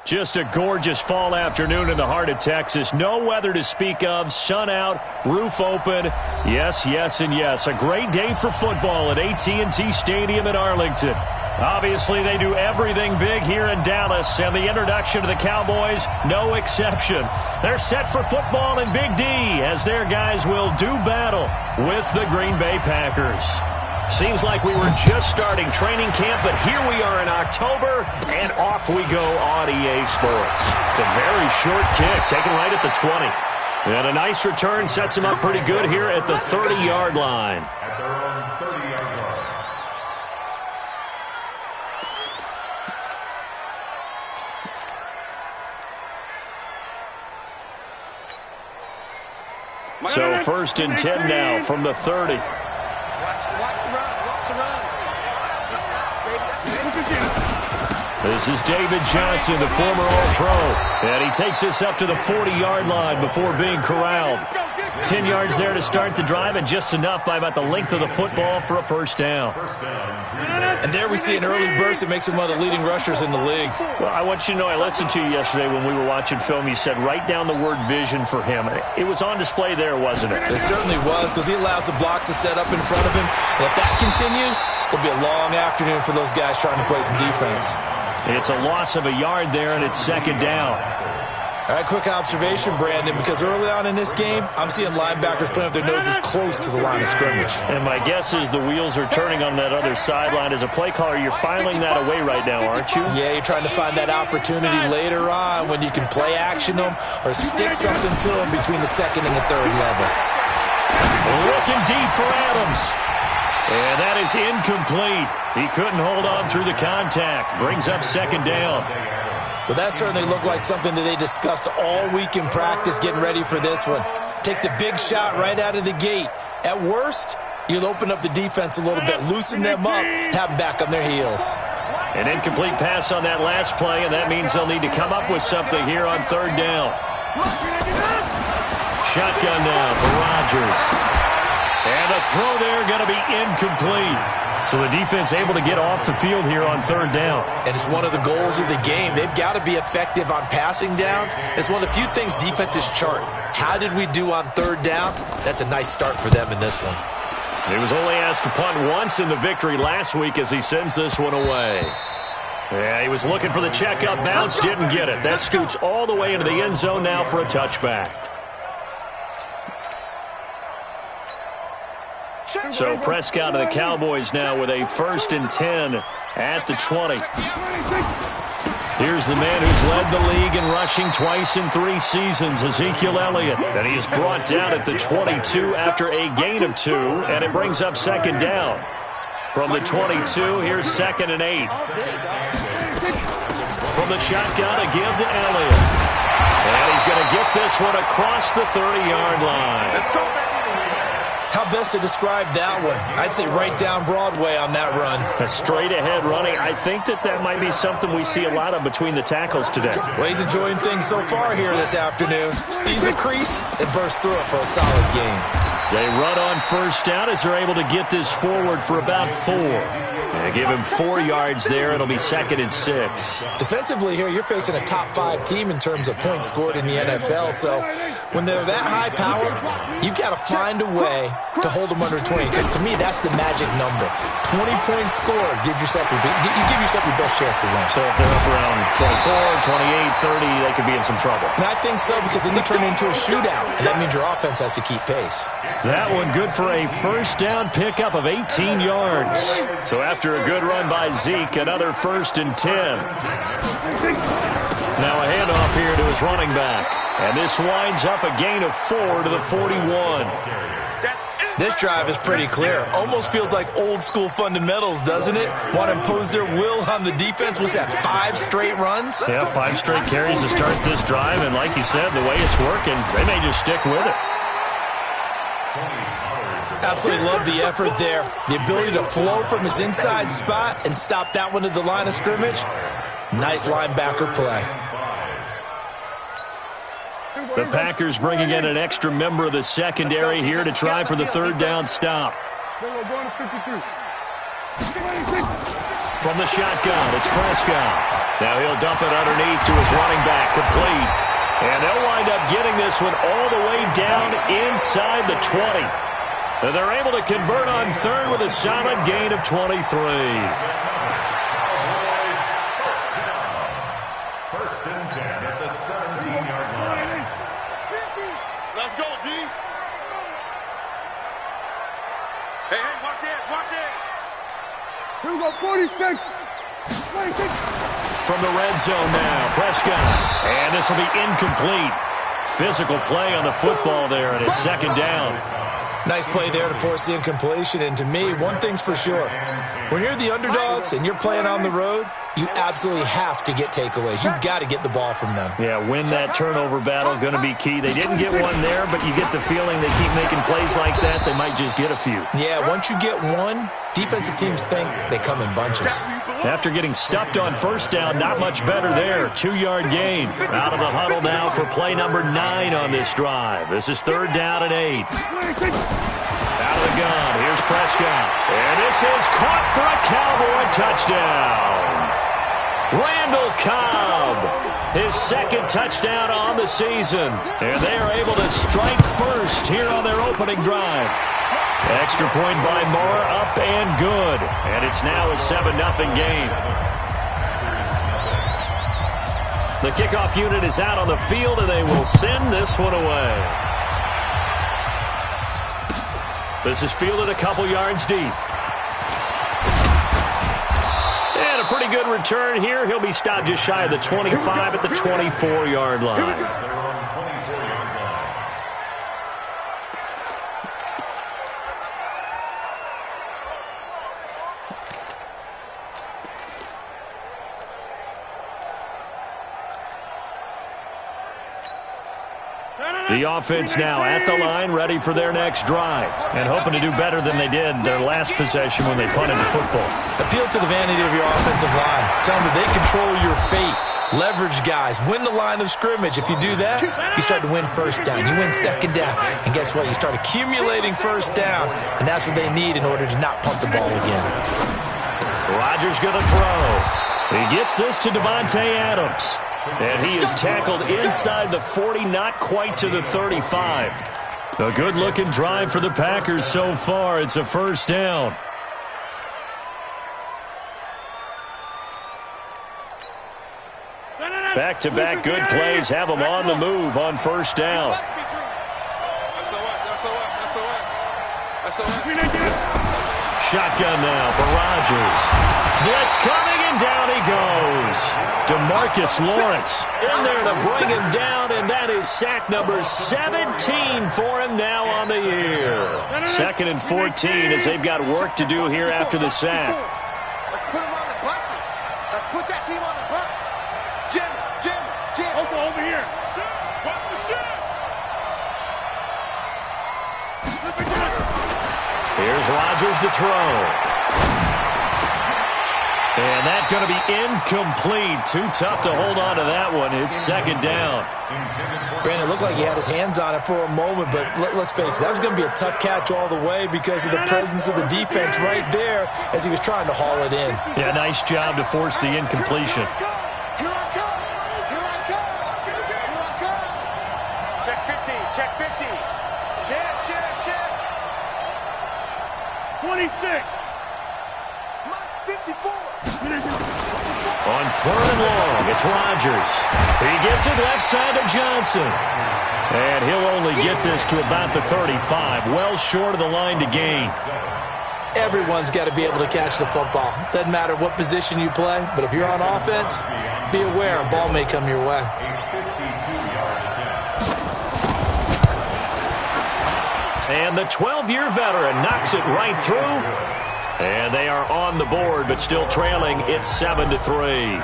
Just a gorgeous fall afternoon in the heart of Texas. No weather to speak of. Sun out, roof open. Yes, yes, and yes. A great day for football at AT&T Stadium in Arlington. Obviously, they do everything big here in Dallas, and the introduction to the Cowboys, no exception. They're set for football in Big D as their guys will do battle with the Green Bay Packers. Seems like we were just starting training camp, but here we are in October, and off we go on EA Sports. It's a very short kick, taken right at the 20. And a nice return sets him up pretty good here at the 30-yard line. So 1st and 10 now from the 30. This is David Johnson, the former All-Pro. And he takes this up to the 40-yard line before being corralled. 10 yards there to start the drive, and just enough by about the length of the football for a first down. And there we see an early burst that makes him one of the leading rushers in the league. Well, I want you to know, I listened to you yesterday when we were watching film. You said write down the word vision for him. It was on display there, wasn't it? It certainly was, because he allows the blocks to set up in front of him. And if that continues, it'll be a long afternoon for those guys trying to play some defense. It's a loss of a yard there, and it's 2nd down. All right, quick observation, Brandon, because early on in this game, I'm seeing linebackers playing with their noses close to the line of scrimmage. And my guess is the wheels are turning on that other sideline. As a play caller, you're filing that away right now, aren't you? Yeah, you're trying to find that opportunity later on when you can play action them or stick something to them between the 2nd and the 3rd level. Looking deep for Adams. And that is incomplete. He couldn't hold on through the contact. Brings up 2nd down. Well, that certainly looked like something that they discussed all week in practice getting ready for this one. Take the big shot right out of the gate. At worst, you'll open up the defense a little bit, loosen them up, have them back on their heels. An incomplete pass on that last play, and that means they'll need to come up with something here on 3rd down. Shotgun now for Rodgers. And the throw there going to be incomplete. So the defense able to get off the field here on 3rd down. And it's one of the goals of the game. They've got to be effective on passing downs. It's one of the few things defenses chart. How did we do on 3rd down? That's a nice start for them in this one. He was only asked to punt once in the victory last week as he sends this one away. Yeah, he was looking for the checkup bounce, didn't get it. That scoots all the way into the end zone now for a touchback. So Prescott and the Cowboys now with a 1st and 10 at the 20. Here's the man who's led the league in rushing twice in 3 seasons, Ezekiel Elliott. And he is brought down at the 22 after a gain of 2, and it brings up 2nd down. From the 22, here's 2nd and 8. From the shotgun, a give to Elliott. And he's going to get this one across the 30-yard line. How best to describe that one? I'd say right down Broadway on that run. A straight-ahead running. I think that might be something we see a lot of between the tackles today. Well, he's enjoying things so far here this afternoon. Sees a crease and bursts through it for a solid gain. They run on 1st down as they're able to get this forward for about 4. They give him 4 yards there. It'll be 2nd and 6. Defensively here, you're facing a top 5 team in terms of points scored in the NFL. So when they're that high powered, you've got to find a way to hold them under 20. Because to me, that's the magic number. 20-point score gives yourself you give yourself your best chance to win. So if they're up around 24, 28, 30, they could be in some trouble. And I think so, because then you turn it into a shootout, and that means your offense has to keep pace. That one good for a 1st down pickup of 18 yards. So after a good run by Zeke, another 1st and 10. Now a handoff here to his running back. And this winds up a gain of 4 to the 41. This drive is pretty clear. Almost feels like old-school fundamentals, doesn't it? Want to impose their will on the defense. Was that 5 straight runs? Yeah, 5 straight carries to start this drive. And like you said, the way it's working, they may just stick with it. Absolutely love the effort there. The ability to flow from his inside spot and stop that one at the line of scrimmage. Nice linebacker play. The Packers bringing in an extra member of the secondary here to try for the 3rd down stop. From the shotgun, it's Prescott. Now he'll dump it underneath to his running back, complete. And they'll wind up getting this one all the way down inside the 20. And they're able to convert on third with a solid gain of 23. First and 10 at the 17-yard line. Let's go, D. Hey, watch it, watch it. Here we go, 46. 26. From the red zone now, Prescott. And this will be incomplete. Physical play on the football there, and it's second down. Nice play there to force the incompletion. And to me, one thing's for sure. When you're the underdogs and you're playing on the road, you absolutely have to get takeaways. You've got to get the ball from them. Yeah, win that turnover battle, going to be key. They didn't get one there, but you get the feeling they keep making plays like that, they might just get a few. Yeah, once you get one, defensive teams think they come in bunches. After getting stuffed on first down, not much better there. 2-yard gain. Out of the huddle now for play number 9 on this drive. This is third down and 8. Out of the gun, here's Prescott. And this is caught for a Cowboy touchdown. Randall Cobb, his second touchdown on the season. And they are able to strike first here on their opening drive. Extra point by Moore, up and good. And it's now a 7-0 game. The kickoff unit is out on the field, and they will send this one away. This is fielded a couple yards deep. And a pretty good return here. He'll be stopped just shy of the 25 at the 24-yard line. The offense now at the line, ready for their next drive, and hoping to do better than they did their last possession when they punted the football. Appeal to the vanity of your offensive line. Tell them that they control your fate. Leverage guys. Win the line of scrimmage. If you do that, you start to win first down. You win second down. And guess what? You start accumulating first downs, and that's what they need in order to not punt the ball again. Rodgers going to throw. He gets this to Davante Adams. And he is tackled inside the 40, not quite to the 35. A good-looking drive for the Packers so far. It's a first down. Back-to-back good plays have them on the move on first down. Shotgun now for Rodgers. Blitz coming, and down he goes. DeMarcus Lawrence in there to bring him down, and that is sack number 17 for him now on the year. Second and 14 as they've got work to do here after the sack. Let's put him on the buses. Let's put that team on the bus. Jim. Over here. What's the shot? Here's Rodgers to throw. And that's going to be incomplete. Too tough to hold on to that one. It's second down. Brandon, it looked like he had his hands on it for a moment, but let's face it, that was going to be a tough catch all the way because of the presence of the defense right there as he was trying to haul it in. Yeah, nice job to force the incompletion. Here I come. Check 50. Check 50. Check. 26. 54. On third and long, it's Rodgers. He gets it left side to Johnson. And he'll only get this to about the 35, well short of the line to gain. Everyone's got to be able to catch the football. Doesn't matter what position you play, but if you're on offense, be aware a ball may come your way. And the 12-year veteran knocks it right through. And they are on the board, but still trailing. It's 7-3.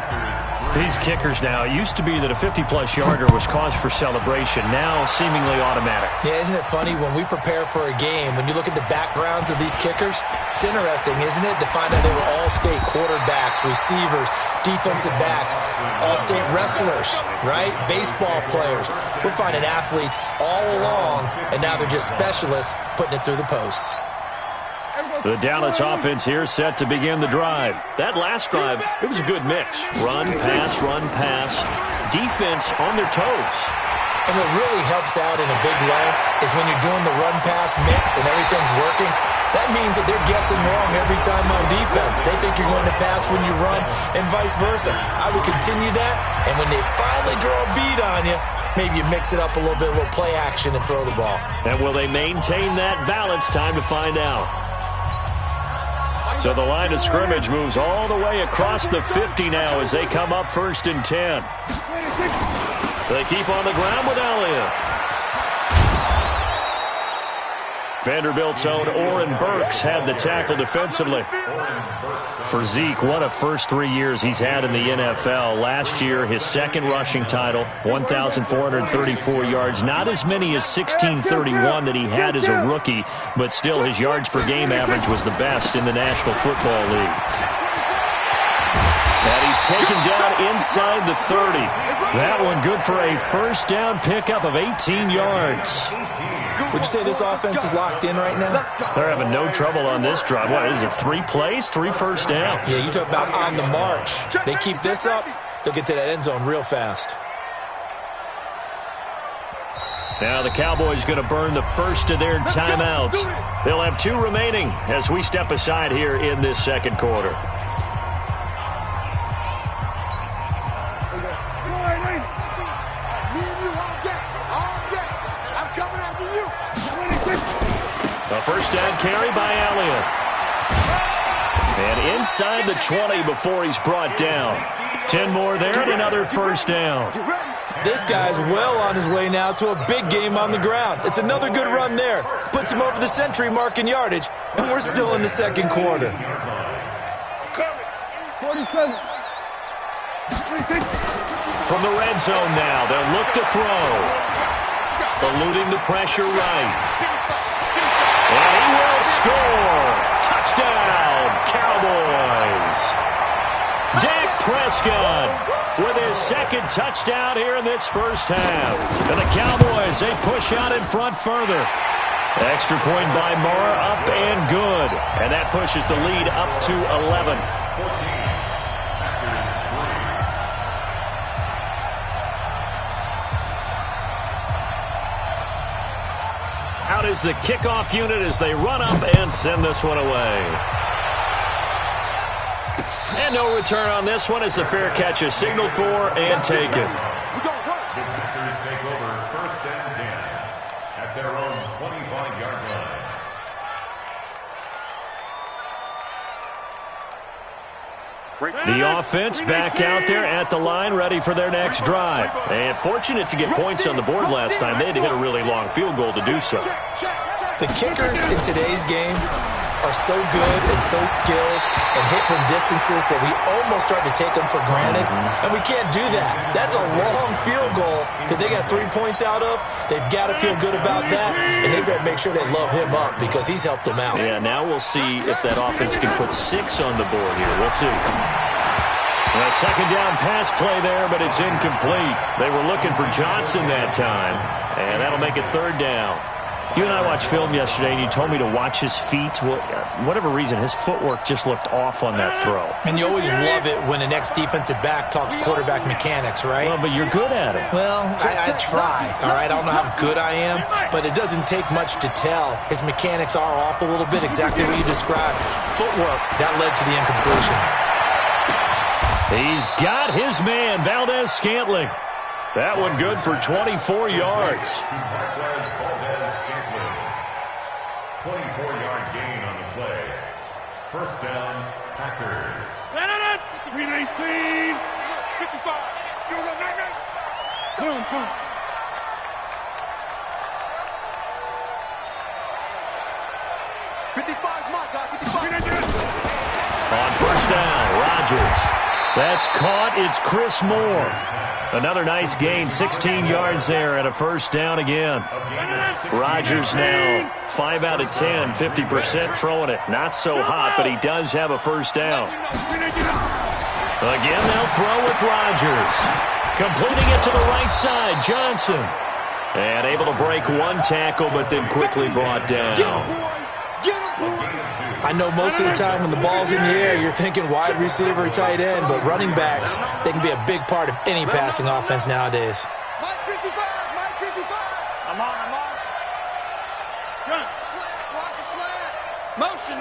These kickers now, it used to be that a 50-plus yarder was cause for celebration. Now seemingly automatic. Yeah, isn't it funny when we prepare for a game, when you look at the backgrounds of these kickers, it's interesting, isn't it, to find out they were all-state quarterbacks, receivers, defensive backs, all-state wrestlers, right? Baseball players. We're finding athletes all along, and now they're just specialists putting it through the posts. The Dallas offense here set to begin the drive. That last drive, it was a good mix. Run, pass, defense on their toes. And what really helps out in a big way is when you're doing the run-pass mix and everything's working, that means that they're guessing wrong every time on defense. They think you're going to pass when you run and vice versa. I would continue that, and when they finally draw a beat on you, maybe you mix it up a little bit, a little play action, and throw the ball. And will they maintain that balance? Time to find out. So the line of scrimmage moves all the way across the 50 now as they come up 1st and 10. They keep on the ground with Elliott. Vanderbilt's own Oren Burks had the tackle defensively. For Zeke, what a first 3 years he's had in the NFL. Last year, his second rushing title, 1,434 yards. Not as many as 1,631 that he had as a rookie, but still his yards per game average was the best in the National Football League. And he's taken down inside the 30. That one good for a first down pickup of 18 yards. Would you say this offense is locked in right now? They're having no trouble on this drive. What is it, 3 plays, 3 first downs? Yeah, you talk about on the march. They keep this up, they'll get to that end zone real fast. Now the Cowboys going to burn the first of their timeouts. They'll have 2 remaining as we step aside here in this second quarter. A first down carry by Elliott. And inside the 20 before he's brought down. 10 more there and another first down. This guy's well on his way now to a big game on the ground. It's another good run there. Puts him over the century mark in yardage, and we're still in the second quarter. 47. From the red zone now, they'll look to throw. Eluding the pressure right. And he will score. Touchdown, Cowboys. Dak Prescott with his second touchdown here in this first half. And the Cowboys, they push out in front further. Extra point by Moore, up and good. And that pushes the lead up to 11. Out is the kickoff unit as they run up and send this one away. And no return on this one as the fair catch is signaled for and taken. The Packers take over 1st and 10 at their own 25-yard line. The offense back out there at the line, ready for their next drive. And fortunate to get points on the board last time. They had to hit a really long field goal to do so. The kickers in today's game are so good and so skilled and hit from distances that we almost start to take them for granted. And we can't do that. That's a long field goal that they got 3 points out of. They've got to feel good about that, and they better make sure they love him up because he's helped them out. Yeah, now we'll see if that offense can put 6 on the board here. We'll see. A second down pass play there, but it's incomplete. They were looking for Johnson that time, and that'll make it 3rd down. You and I watched film yesterday, and you told me to watch his feet. Well, for whatever reason, his footwork just looked off on that throw. And you always love it when an ex-defensive back talks quarterback mechanics, right? Well, but you're good at it. Well, I try, all right? I don't know how good I am, but it doesn't take much to tell. His mechanics are off a little bit, exactly what you described. Footwork, that led to the incompletion. He's got his man, Valdez-Scantling. That one good for 24 yards. 24-yard gain on the play. First down, Packers. 319. 55. You're the 99. Come. 55, my guy. 55. On first down, Rodgers. That's caught. It's Chris Moore. Another nice gain, 16 yards there and a first down again. Rodgers now 5 out of 10, 50% throwing it. Not so hot, but he does have a first down. Again, they'll throw with Rodgers. Completing it to the right side, Johnson. And able to break one tackle, but then quickly brought down. I know most of the time when the ball's in the air, you're thinking wide receiver or tight end, but running backs, they can be a big part of any passing offense nowadays. Mike 55, Mike 55. I'm on. Run. Slant, watch the slant. Motion.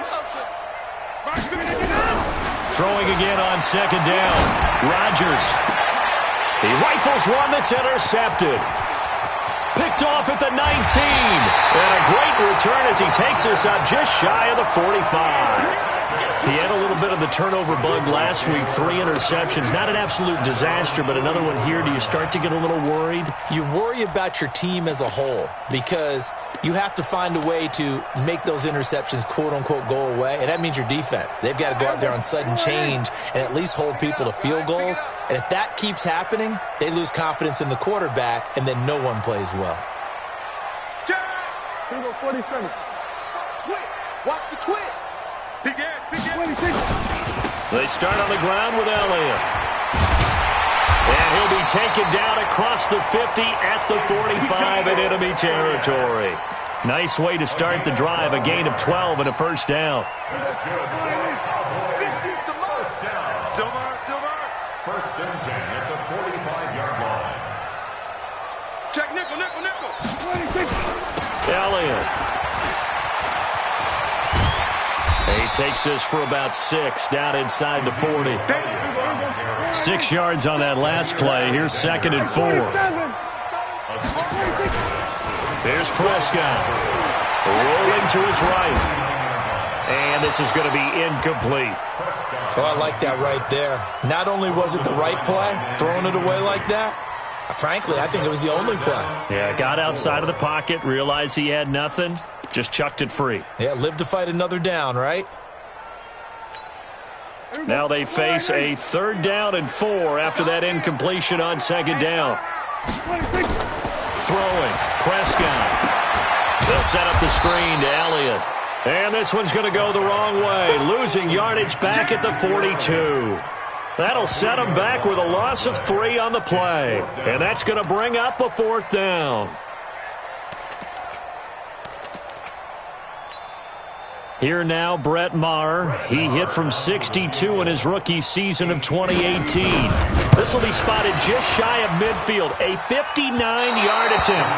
Mike 59. Throwing again on second down. Rodgers. He rifles one that's intercepted. Picked off at the 19. And a great return as he takes us up just shy of the 45. He had a little bit of the turnover bug last week. 3 interceptions. Not an absolute disaster, but another one here. Do you start to get a little worried? You worry about your team as a whole because you have to find a way to make those interceptions, quote-unquote, go away, and that means your defense. They've got to go out there on sudden change and at least hold people to field goals, and if that keeps happening, they lose confidence in the quarterback, and then no one plays well. 47. Watch the twist. Big Ed. 26. They start on the ground with Elliott. And he'll be taken down across the 50 at the 45 in enemy territory. Nice way to start the drive. A gain of 12 and a first down. This is the most. Silver. First and 10 at the 45-yard line. Check nickel. 26. Elliott. He takes this for about 6 down inside the 40. 6 yards on that last play. Here's second and 4. Here's Prescott. Rolling to his right. And this is going to be incomplete. Oh, I like that right there. Not only was it the right play, throwing it away like that, frankly, I think it was the only play. Yeah, got outside of the pocket, realized he had nothing. Just chucked it free. Yeah, live to fight another down, right? Now they face a 3rd down and 4 after that incompletion on second down. Throwing. Prescott. They'll set up the screen to Elliott. And this one's going to go the wrong way. Losing yardage back at the 42. That'll set them back with a loss of 3 on the play. And that's going to bring up a 4th down. Here now, Brett Maher. He hit from 62 in his rookie season of 2018. This will be spotted just shy of midfield. A 59-yard attempt.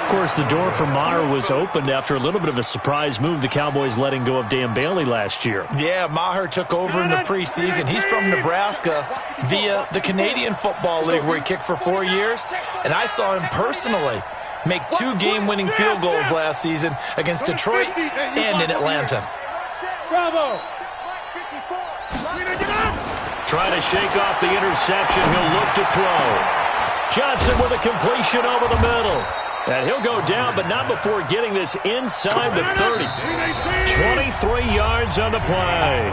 Of course, the door for Maher was opened after a little bit of a surprise move. The Cowboys letting go of Dan Bailey last year. Yeah, Maher took over in the preseason. He's from Nebraska via the Canadian Football League where he kicked for 4 years. And I saw him personally make 2 game-winning field goals last season against Detroit and in Atlanta. Bravo. Trying to shake off the interception. He'll look to throw. Johnson with a completion over the middle. And he'll go down, but not before getting this inside the 30. 23 yards on the play.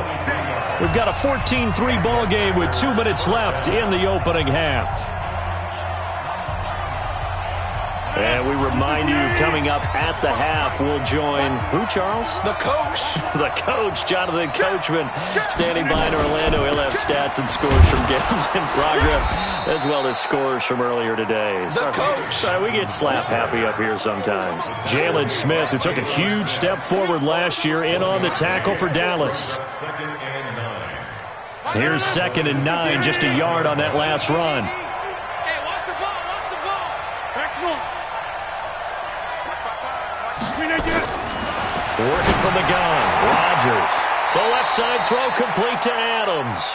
We've got a 14-3 ball game with 2 minutes left in the opening half. And we remind you, coming up at the half, we'll join who, Charles? The coach. The coach, Jonathan Coachman, standing by in Orlando. He'll have stats and scores from games in progress, as well as scores from earlier today. The coach. Sorry, we get slap happy up here sometimes. Jalen Smith, who took a huge step forward last year, in on the tackle for Dallas. Here's 2nd and 9, just a yard on that last run. Working from the gun, Rodgers. The left side throw complete to Adams.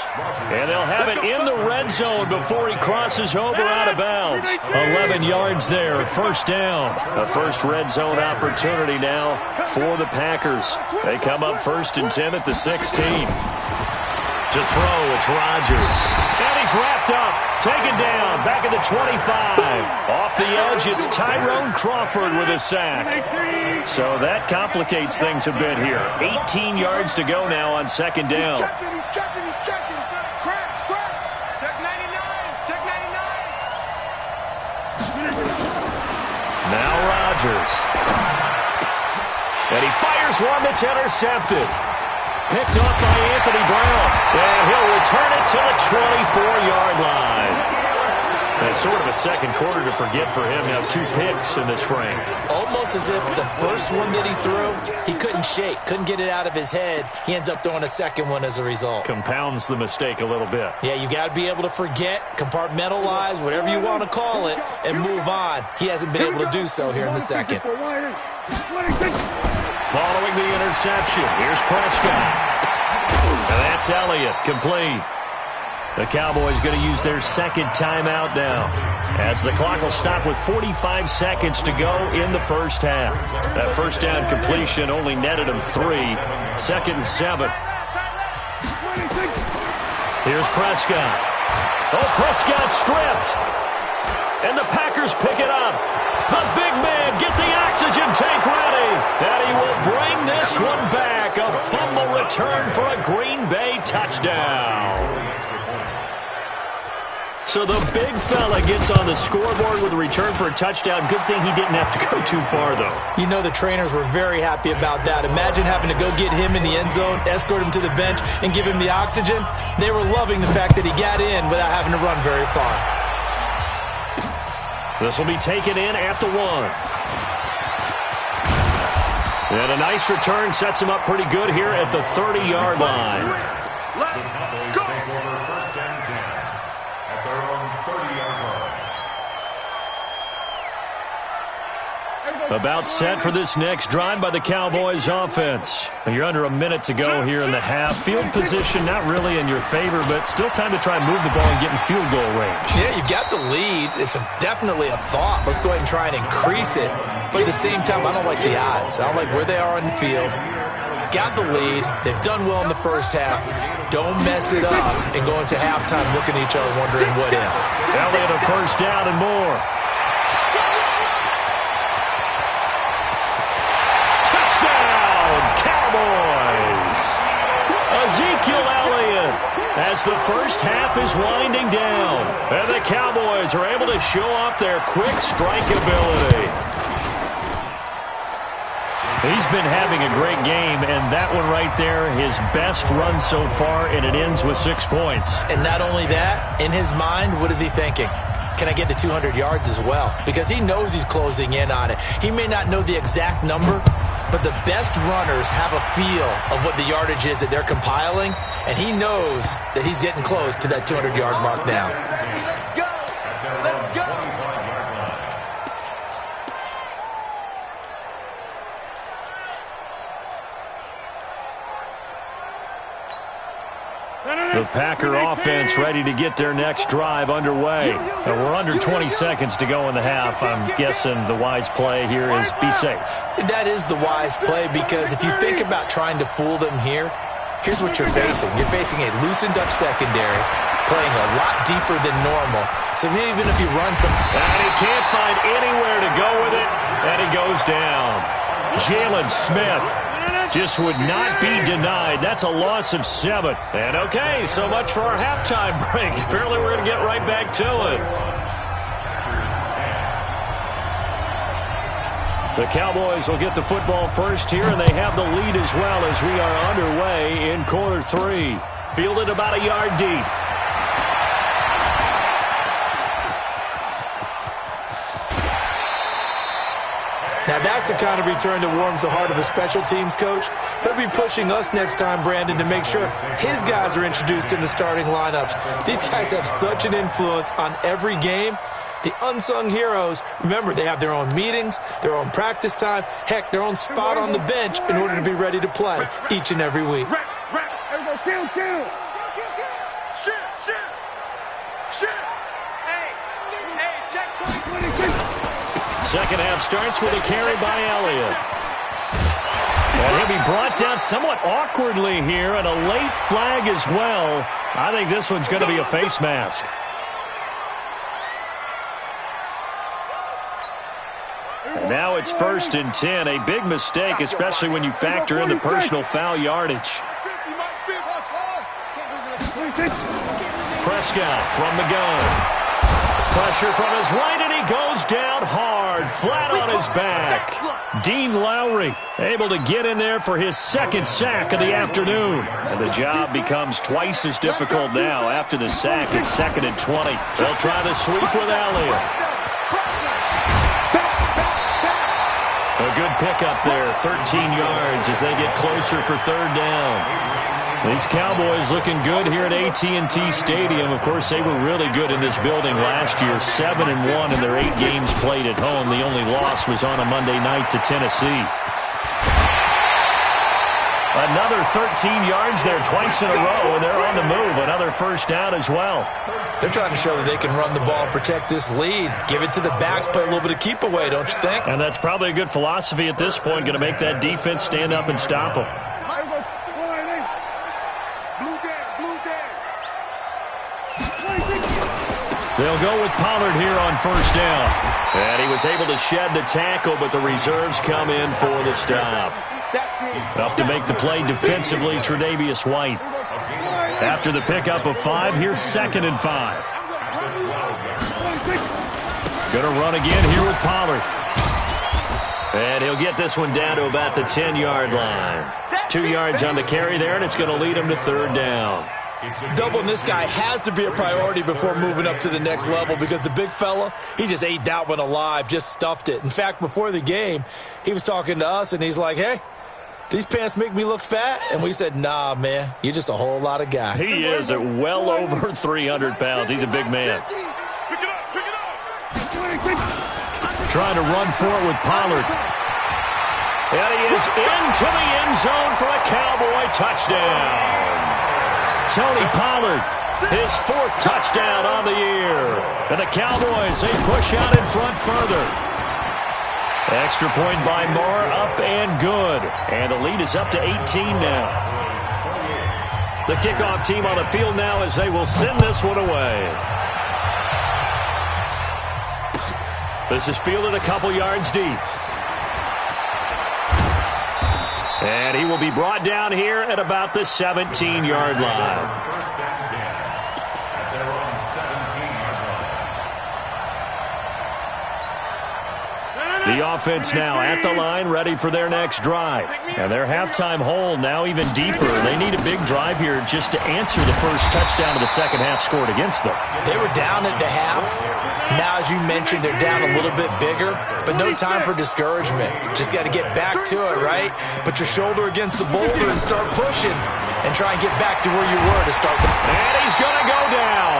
And they'll have it in the red zone before he crosses over out of bounds. 11 yards there, first down. A first red zone opportunity now for the Packers. They come up 1st and 10 at the 16. To throw, it's Rodgers. And he's wrapped up, taken down, back at the 25. Off the edge, it's Tyrone Crawford with a sack. So that complicates things a bit here. 18 yards to go now on 2nd down. He's checking. Cracks. Check 99. Now Rodgers. And he fires one that's intercepted. Picked off by Anthony Brown. And he'll return it to the 24-yard line. As sort of a second quarter to forget for him. Now 2 picks in this frame. Almost as if the first one that he threw, he couldn't shake, couldn't get it out of his head. He ends up throwing a second one as a result. Compounds the mistake a little bit. Yeah, you got to be able to forget, compartmentalize, whatever you want to call it, and move on. He hasn't been able to do so here in the second. Following the interception, here's Prescott. And that's Elliott, complete. The Cowboys going to use their second timeout now, as the clock will stop with 45 seconds to go in the first half. That first down completion only netted him 3. 2nd and 7. Here's Prescott. Oh, Prescott stripped. And the Packers pick it up. The big man, get the oxygen tank ready. And he will bring this one back. A fumble return for a Green Bay touchdown. So the big fella gets on the scoreboard with a return for a touchdown. Good thing he didn't have to go too far, though. You know the trainers were very happy about that. Imagine having to go get him in the end zone, escort him to the bench, and give him the oxygen. They were loving the fact that he got in without having to run very far. This will be taken in at the 1. And a nice return sets him up pretty good here at the 30-yard line. Go. Take over 1st and 10 at their own 30-yard line. About set for this next drive by the Cowboys offense. You're under a minute to go here in the half. Field position not really in your favor, but still time to try and move the ball and get in field goal range. Yeah, you've got the lead. It's definitely a thought. Let's go ahead and try and increase it. But at the same time, I don't like the odds. I don't like where they are on the field. Got the lead. They've done well in the first half. Don't mess it up and go into halftime looking at each other wondering what if. Elliott a first down and more. Cowboys. Ezekiel Elliott as the first half is winding down. And the Cowboys are able to show off their quick strike ability. He's been having a great game, and that one right there, his best run so far, and it ends with 6 points. And not only that, in his mind, what is he thinking? Can I get to 200 yards as well? Because he knows he's closing in on it. He may not know the exact number, but the best runners have a feel of what the yardage is that they're compiling, and he knows that he's getting close to that 200-yard mark now. Let's go! Let's go! The Packer offense ready to get their next drive underway. We're under 20 seconds to go in the half. I'm guessing the wise play here is be safe. That is the wise play, because if you think about trying to fool them here, here's what you're facing. You're facing a loosened up secondary, playing a lot deeper than normal. So even if you run some... And he can't find anywhere to go with it, and he goes down. Jalen Smith just would not be denied. That's a loss of 7. And okay, so much for our halftime break. Apparently we're going to get right back to it. The Cowboys will get the football first here, and they have the lead as well as we are underway in quarter 3. Fielded about a yard deep. Now that's the kind of return that warms the heart of a special teams coach. He'll be pushing us next time, Brandon, to make sure his guys are introduced in the starting lineups. These guys have such an influence on every game. The unsung heroes, remember, they have their own meetings, their own practice time, heck, their own spot on the bench in order to be ready to play each and every week. Everybody, kill. Shoot. Hey, check 20. Second half starts with a carry by Elliott. And he'll be brought down somewhat awkwardly here, and a late flag as well. I think this one's going to be a face mask. And now it's 1st and 10. A big mistake, especially when you factor in the personal foul yardage. Prescott from the gun. Pressure from his right, and he he goes down hard, flat on his back. Dean Lowry able to get in there for his second sack of the afternoon. And the job becomes twice as difficult now. After the sack, it's 2nd and 20. They'll try the sweep with Elliott. A good pickup there, 13 yards as they get closer for 3rd down. These Cowboys looking good here at AT&T Stadium. Of course, they were really good in this building last year, 7-1 in their 8 games played at home. The only loss was on a Monday night to Tennessee. Another 13 yards there twice in a row, and they're on the move. Another first down as well. They're trying to show that they can run the ball and protect this lead. Give it to the backs, play a little bit of keep away, don't you think? And that's probably a good philosophy at this point, going to make that defense stand up and stop them. They'll go with Pollard here on first down. And he was able to shed the tackle, but the reserves come in for the stop. Up to make the play defensively, Tre'Davious White. After the pickup of 5, here's 2nd and 5. Going to run again here with Pollard. And he'll get this one down to about the 10-yard line. 2 yards on the carry there, and it's going to lead him to 3rd down. Doubling this guy has to be a priority before moving up to the next level because the big fella, he just ate that one alive, just stuffed it. In fact, before the game, he was talking to us, and he's like, hey, these pants make me look fat? And we said, nah, man, you're just a whole lot of guy. He is at well over 300 pounds. He's a big man. Trying to run for it with Pollard. And he is into the end zone for a Cowboy touchdown. Tony Pollard, his 4th touchdown on the year. And the Cowboys, they push out in front further. Extra point by Moore, up and good. And the lead is up to 18 now. The kickoff team on the field now as they will send this one away. This is fielded a couple yards deep. And he will be brought down here at about the 17-yard line. First and 10 at their own 17-yard line. The offense now at the line, ready for their next drive. And their halftime hole now even deeper. They need a big drive here just to answer the first touchdown of the second half scored against them. They were down at the half. Now, as you mentioned, they're down a little bit bigger, but no time for discouragement. Just got to get back to it, right? Put your shoulder against the boulder and start pushing and try and get back to where you were to start. And he's going to go down.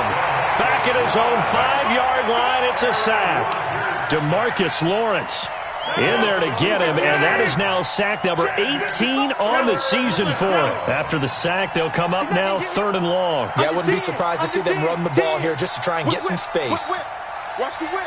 Back at his own 5-yard line, it's a sack. DeMarcus Lawrence in there to get him, and that is now sack number 18 on the season for him. After the sack, they'll come up now 3rd and long. Yeah, I wouldn't be surprised to see them run the ball here just to try and get some space. Watch the whip.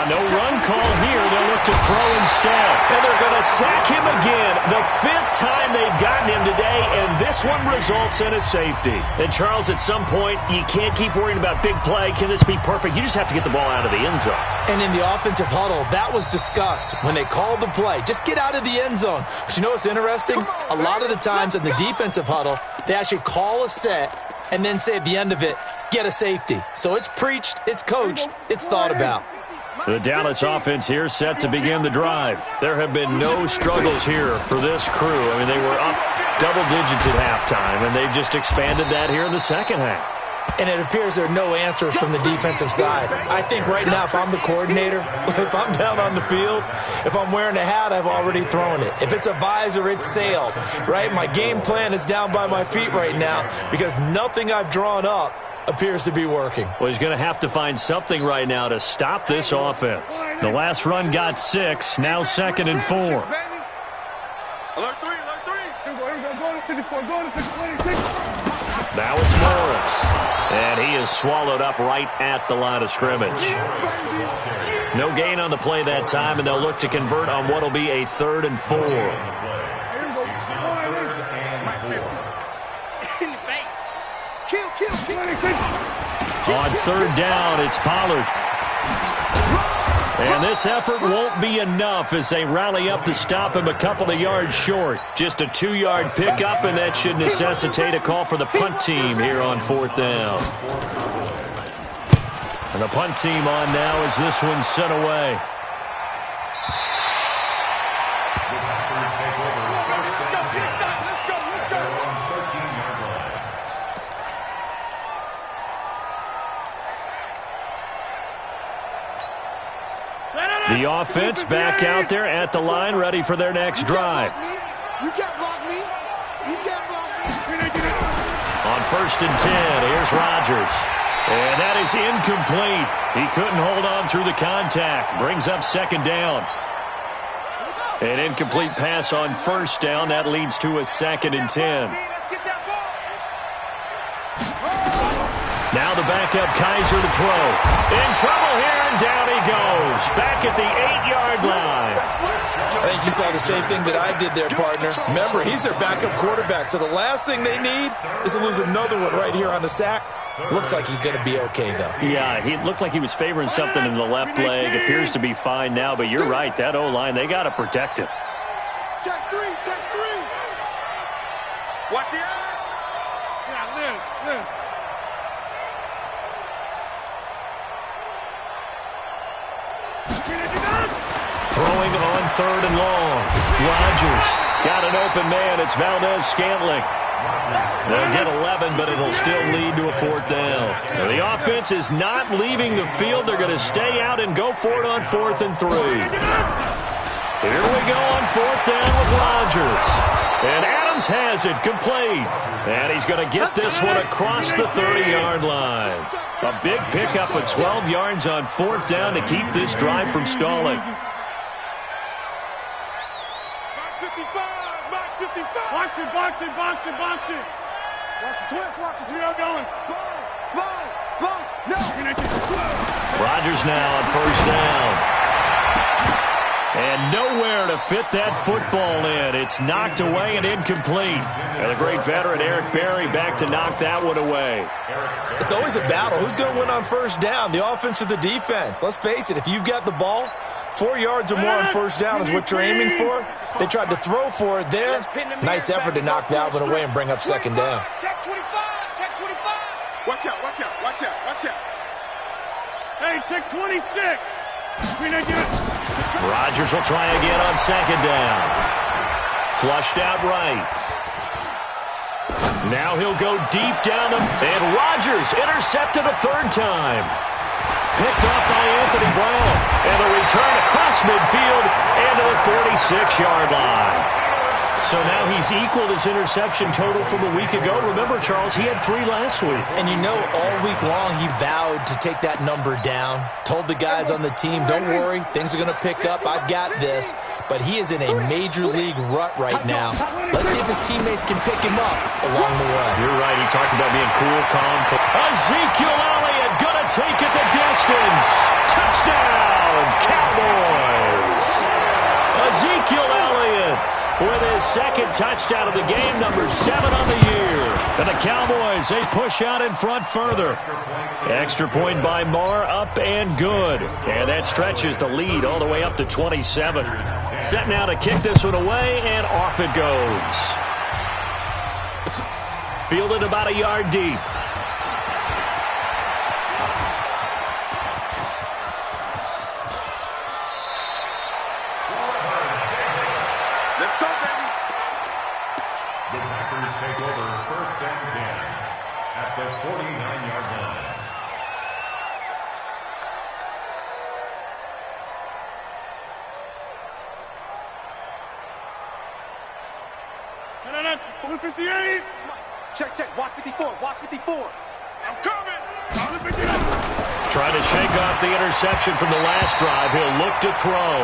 No run call here. They'll look to throw instead. And they're going to sack him again. The 5th time they've gotten him today, and this one results in a safety. And, Charles, at some point, you can't keep worrying about big play. Can this be perfect? You just have to get the ball out of the end zone. And in the offensive huddle, that was discussed when they called the play. Just get out of the end zone. But you know what's interesting? A lot of the times in the defensive huddle, they actually call a set and then say at the end of it, get a safety. So it's preached, it's coached, it's thought about. The Dallas offense here set to begin the drive. There have been no struggles here for this crew. I mean, they were up double digits at halftime, and they've just expanded that here in the second half. And it appears there are no answers from the defensive side. I think right now, if I'm the coordinator, if I'm down on the field, if I'm wearing a hat, I've already thrown it. If it's a visor, it's sailed, right? My game plan is down by my feet right now because nothing I've drawn up appears to be working. Well, he's going to have to find something right now to stop this offense. The last run got 6, now 2nd and 4. Alert 3, alert 3. Now it's Morris. And he is swallowed up right at the line of scrimmage. No gain on the play that time, and they'll look to convert on what will be a 3rd and 4. On 3rd down, it's Pollard. And this effort won't be enough as they rally up to stop him a couple of yards short. Just a 2-yard pickup, and that should necessitate a call for the punt team here on 4th down. And the punt team on now as this one's sent away. The offense back out there at the line, ready for their next drive. You can't block me. You can't block me. On 1st and 10, here's Rodgers. And that is incomplete. He couldn't hold on through the contact. Brings up 2nd down. An incomplete pass on 1st down. That leads to a 2nd and 10. Now the backup Kaiser to throw. In trouble here, and down he goes. Back at the 8-yard line. I think you saw the same thing that I did there, partner. Remember, he's their backup quarterback, so the last thing they need is to lose another one right here on the sack. Looks like he's going to be okay, though. Yeah, he looked like he was favoring something in the left leg. Appears to be fine now, but you're right. That O-line, they got to protect him. Check 3, check 3. Watch the eye. Yeah, live. Throwing on 3rd and long. Rodgers got an open man. It's Valdez-Scantling. They'll get 11, but it'll still lead to a 4th down. Now, the offense is not leaving the field. They're going to stay out and go for it on 4th and 3. Here we go on 4th down with Rodgers. And Adams has it complete. And he's going to get this one across the 30-yard line. A big pickup of 12 yards on 4th down to keep this drive from stalling. Box it. Watch the twist, watch the twist. Going. Spines. No. Rodgers now on 1st down. And nowhere to fit that football in. It's knocked away and incomplete. And the great veteran Eric Berry back to knock that one away. It's always a battle. Who's going to win on 1st down, the offense or the defense? Let's face it, if you've got the ball, 4 yards or more on 1st down is what you're aiming for. They tried to throw for it there. Nice effort to knock that one away and bring up 2nd down. Check 25. Watch out. Hey, check 26. Rodgers will try again on 2nd down. Flushed out right. Now he'll go deep down and Rodgers intercepted a 3rd time. Picked off by Anthony Brown. And the return across midfield and to the 46-yard line. So now he's equaled his interception total from a week ago. Remember, Charles, he had 3 last week. And you know, all week long he vowed to take that number down. Told the guys on the team, don't worry, things are going to pick up. I've got this. But he is in a major league rut right now. Let's see if his teammates can pick him up along the way. You're right. He talked about being cool, calm. Ezekiel Elliott going to take it the distance. Touchdown, Cowboys. Ezekiel Elliott with his 2nd touchdown of the game, number 7 on the year. And the Cowboys, they push out in front further. Extra point by Marr, up and good. And that stretches the lead all the way up to 27. Set now to kick this one away, and off it goes. Fielded about a yard deep. Take over 1st and 10 at the 49-yard line. No. 58. Check. Watch 54. I'm coming. Trying to shake off the interception from the last drive. He'll look to throw.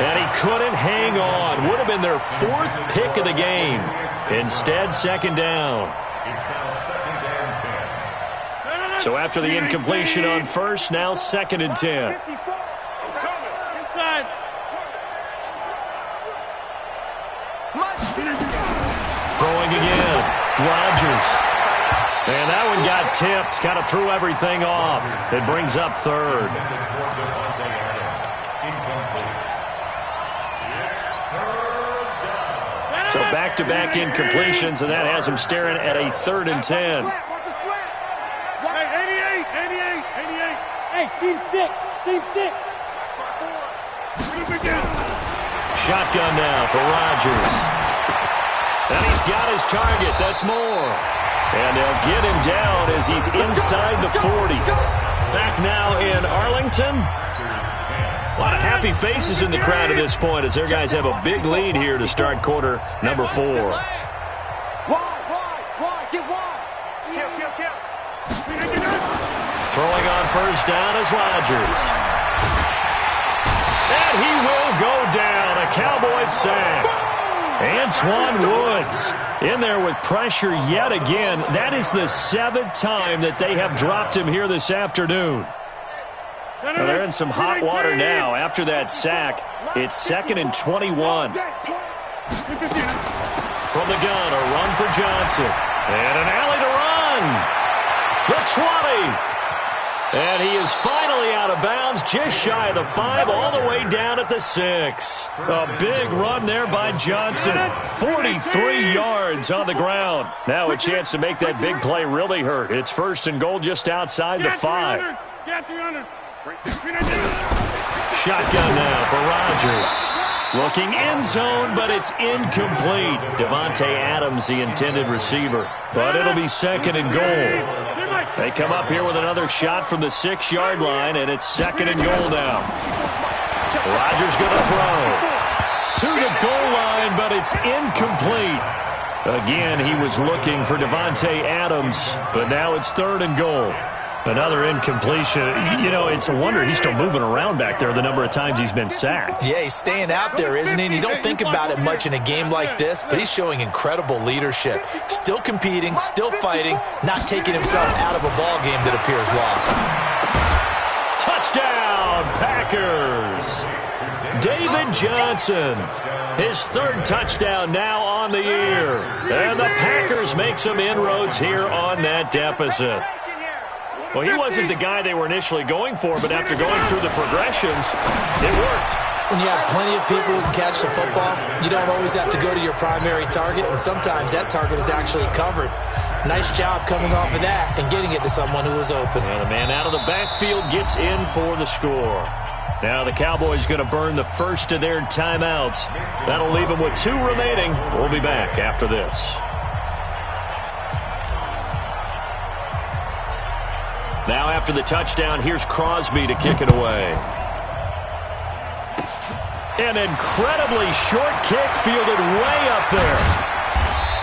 And he couldn't hang on. Would have been their 4th pick of the game. Instead, 2nd down. It's now 2nd and 10. So after the incompletion on 1st, now 2nd and 10. I'm coming. Inside. Throwing again. Rodgers. And that one got tipped. Kind of threw everything off. It brings up 3rd. So back-to-back incompletions, and that has him staring at a 3rd and 10. Hey, 88. Hey, Team 6. Team 6. Shotgun now for Rodgers. And he's got his target. That's Moore. And they'll get him down as he's inside the 40. Back now in Arlington. A lot of happy faces in the crowd at this point as their guys have a big lead here to start quarter number 4. Wide. Get wide. Kill. Throwing on first down is Rodgers. And he will go down. A Cowboys sack. Antoine Woods in there with pressure yet again. That is the 7th time that they have dropped him here this afternoon. Well, they're in some hot water now. After that sack, it's 2nd and 21. From the gun, a run for Johnson. And an alley to run. The 20. And he is finally out of bounds, just shy of the 5, all the way down at the 6. A big run there by Johnson. 43 yards on the ground. Now a chance to make that big play really hurt. It's 1st and goal just outside the 5. Shotgun now for Rodgers. Looking end zone, but it's incomplete. Davante Adams, the intended receiver. But it'll be 2nd and goal. They come up here with another shot from the 6-yard line, and it's 2nd and goal now. Rodgers going to throw. To the goal line, but it's incomplete. Again, he was looking for Davante Adams, but now it's 3rd and goal. Another incompletion. You know, it's a wonder he's still moving around back there the number of times he's been sacked. Yeah, he's staying out there, isn't he? And you don't think about it much in a game like this, but he's showing incredible leadership. Still competing, still fighting, not taking himself out of a ball game that appears lost. Touchdown, Packers! David Johnson, his 3rd touchdown now on the year. And the Packers make some inroads here on that deficit. Well, he wasn't the guy they were initially going for, but after going through the progressions, it worked. When you have plenty of people who can catch the football, you don't always have to go to your primary target, and sometimes that target is actually covered. Nice job coming off of that and getting it to someone who was open. And the man out of the backfield gets in for the score. Now the Cowboys going to burn the first of their timeouts. That'll leave them with 2 remaining. We'll be back after this. Now after the touchdown, here's Crosby to kick it away. An incredibly short kick fielded way up there.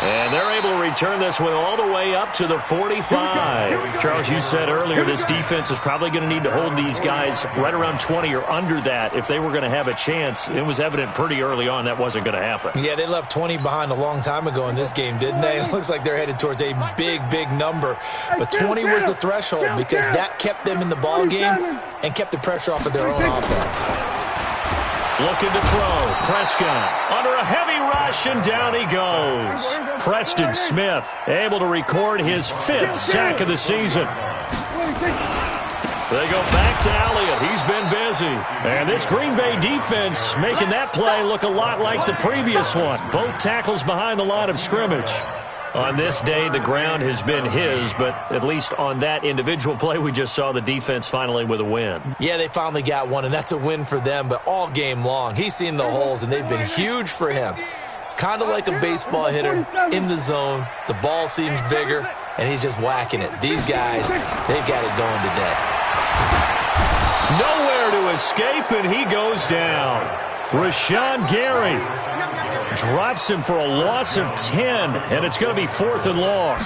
And they're able to return this one all the way up to the 45. Charles, you said earlier this defense is probably going to need to hold these guys right around 20 or under that if they were going to have a chance. It was evident pretty early on that wasn't going to happen. Yeah, they left 20 behind a long time ago in this game, didn't they? It looks like they're headed towards a big number. But 20 was the threshold because that kept them in the ball game and kept the pressure off of their own offense. Looking to throw. Prescott under a heavy rush, and down he goes. Preston Smith able to record his 5th sack of the season. They go back to Elliott. He's been busy. And this Green Bay defense making that play look a lot like the previous one. Both tackles behind the line of scrimmage. On this day, the ground has been his, but at least on that individual play, we just saw the defense finally with a win. Yeah, they finally got one, and that's a win for them, but all game long, he's seen the holes, and they've been huge for him. Kind of like a baseball hitter in the zone. The ball seems bigger, and he's just whacking it. These guys, they've got it going today. Nowhere to escape, and he goes down. Rashawn Gary drops him for a loss of 10, and it's going to be 4th and long.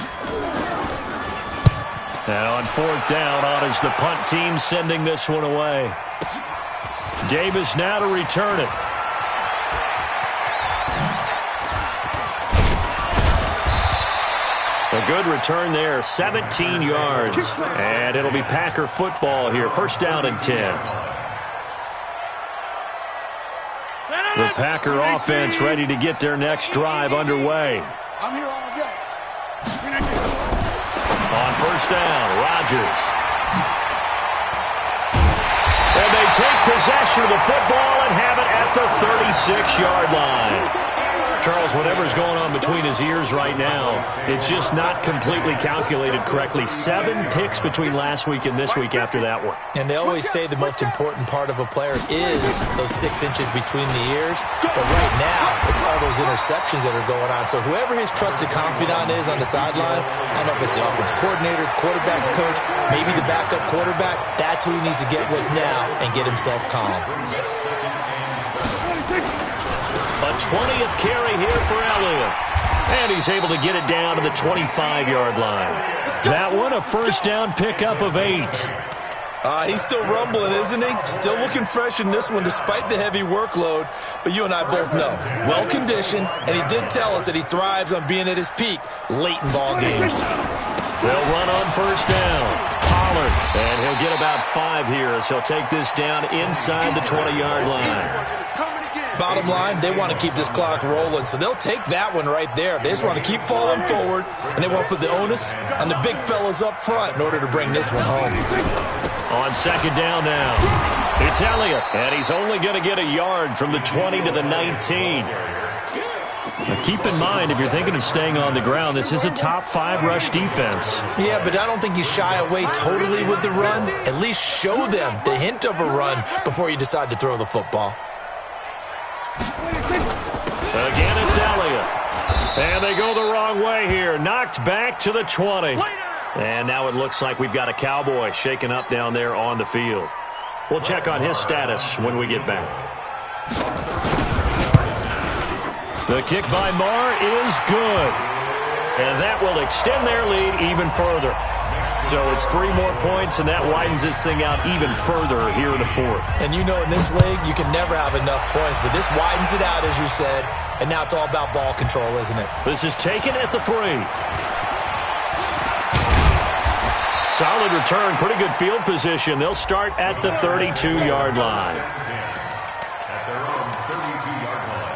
Now on 4th down, on is the punt team sending this one away. Davis now to return it. A good return there, 17 yards. And it'll be Packer football here, 1st down and 10. The Packer offense ready to get their next drive underway. I'm here all day. On 1st down, Rodgers. And they take possession of the football and have it at the 36-yard line. Charles, whatever's going on between his ears right now, it's just not completely calculated correctly. 7 picks between last week and this week after that one. And they always say the most important part of a player is those 6 inches between the ears. But right now, it's all those interceptions that are going on. So whoever his trusted confidant is on the sidelines, I don't know if it's the offense coordinator, quarterback's coach, maybe the backup quarterback, that's who he needs to get with now and get himself calm. A 20th carry here for Elliott. And he's able to get it down to the 25-yard line. That one, a first down pickup of 8. He's still rumbling, isn't he? Still looking fresh in this one despite the heavy workload. But you and I both know, well-conditioned, and he did tell us that he thrives on being at his peak late in ball games. They'll run on first down. Pollard, and he'll get about 5 here as he'll take this down inside the 20-yard line. Bottom line, they want to keep this clock rolling, so they'll take that one right there. They just want to keep falling forward, and they want to put the onus on the big fellas up front in order to bring this one home. On second down now, it's Elliott, and he's only going to get a yard from the 20 to the 19. Now keep in mind, if you're thinking of staying on the ground, this is a top 5 rush defense. Yeah, but I don't think you shy away totally with the run. At least show them the hint of a run before you decide to throw the football. Again, it's Elliott. And they go the wrong way here. Knocked back to the 20. And now it looks like we've got a Cowboy shaken up down there on the field. We'll check on his status when we get back. The kick by Marr is good. And that will extend their lead even further. So it's 3 more points, and that widens this thing out even further here in the 4th. And you know in this league, you can never have enough points, but this widens it out, as you said, and now it's all about ball control, isn't it? This is taken at the 3. Solid return, pretty good field position. They'll start at the 32-yard line. At their own 32-yard line.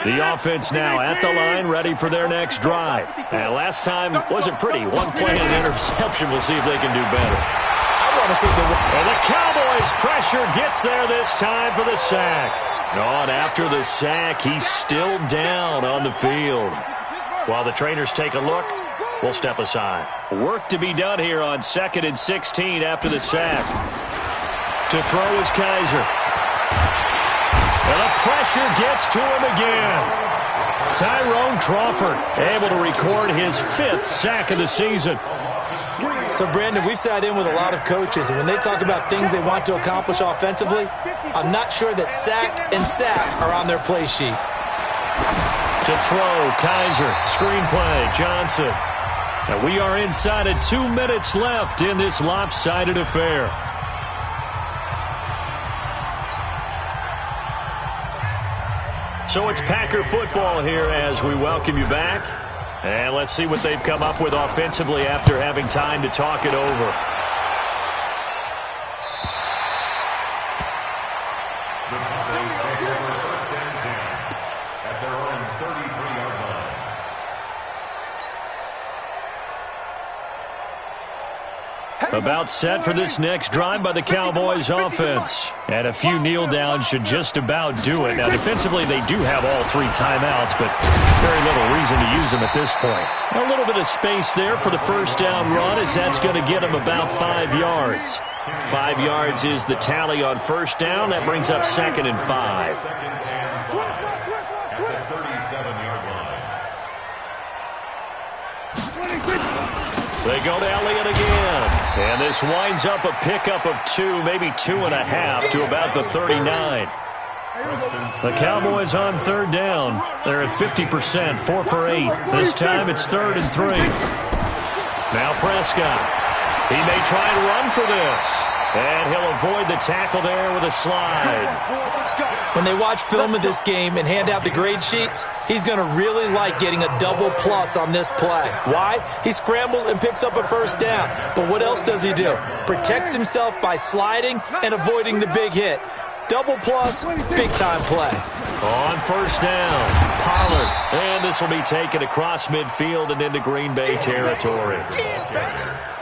The offense now at the line, ready for their next drive. And last time wasn't pretty. 1 play and interception. We'll see if they can do better. I want to see And the Cowboys' pressure gets there this time for the sack. On after the sack, he's still down on the field. While the trainers take a look, we'll step aside. Work to be done here on 2nd and 16 after the sack. To throw is Kaiser. And the pressure gets to him again. Tyrone Crawford able to record his 5th sack of the season. So, Brandon, we've sat in with a lot of coaches, and when they talk about things they want to accomplish offensively, I'm not sure that sack and sack are on their play sheet. To throw, Kaiser, screenplay, Johnson. And we are inside of 2 minutes left in this lopsided affair. So it's Packer football here as we welcome you back. And let's see what they've come up with offensively after having time to talk it over. The Cowboys take over first and 10 at their own 33-yard line. About set for this next drive by the Cowboys offense. And a few kneel downs should just about do it. Now, defensively, they do have all 3 timeouts, but very little reason to use them at this point. A little bit of space there for the first down run, as that's going to get them about 5 yards. 5 yards is the tally on first down. That brings up 2nd and 5. Second and 5 at the 37-yard line. They go to Elliott again. And this winds up a pickup of 2, maybe 2.5 to about the 39. The Cowboys on 3rd down. They're at 50%, 4 for 8. This time it's 3rd and 3. Now Prescott. He may try and run for this. And he'll avoid the tackle there with a slide. When they watch film of this game and hand out the grade sheets, he's going to really like getting a double plus on this play. Why? He scrambles and picks up a first down. But what else does he do? Protects himself by sliding and avoiding the big hit. Double plus, big-time play. On first down, Pollard. And this will be taken across midfield and into Green Bay territory.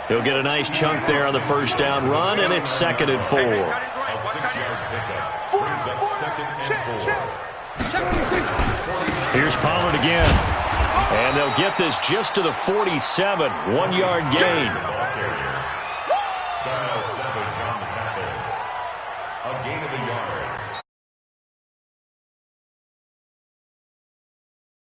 He'll get a nice chunk there on the first down run, and it's 2nd and 4. A 6-yard pickup brings up second and 4. Here's Pollard again. And they'll get this just to the 47. 1-yard gain. Darnell Savage on the tackle. A gain of a yard.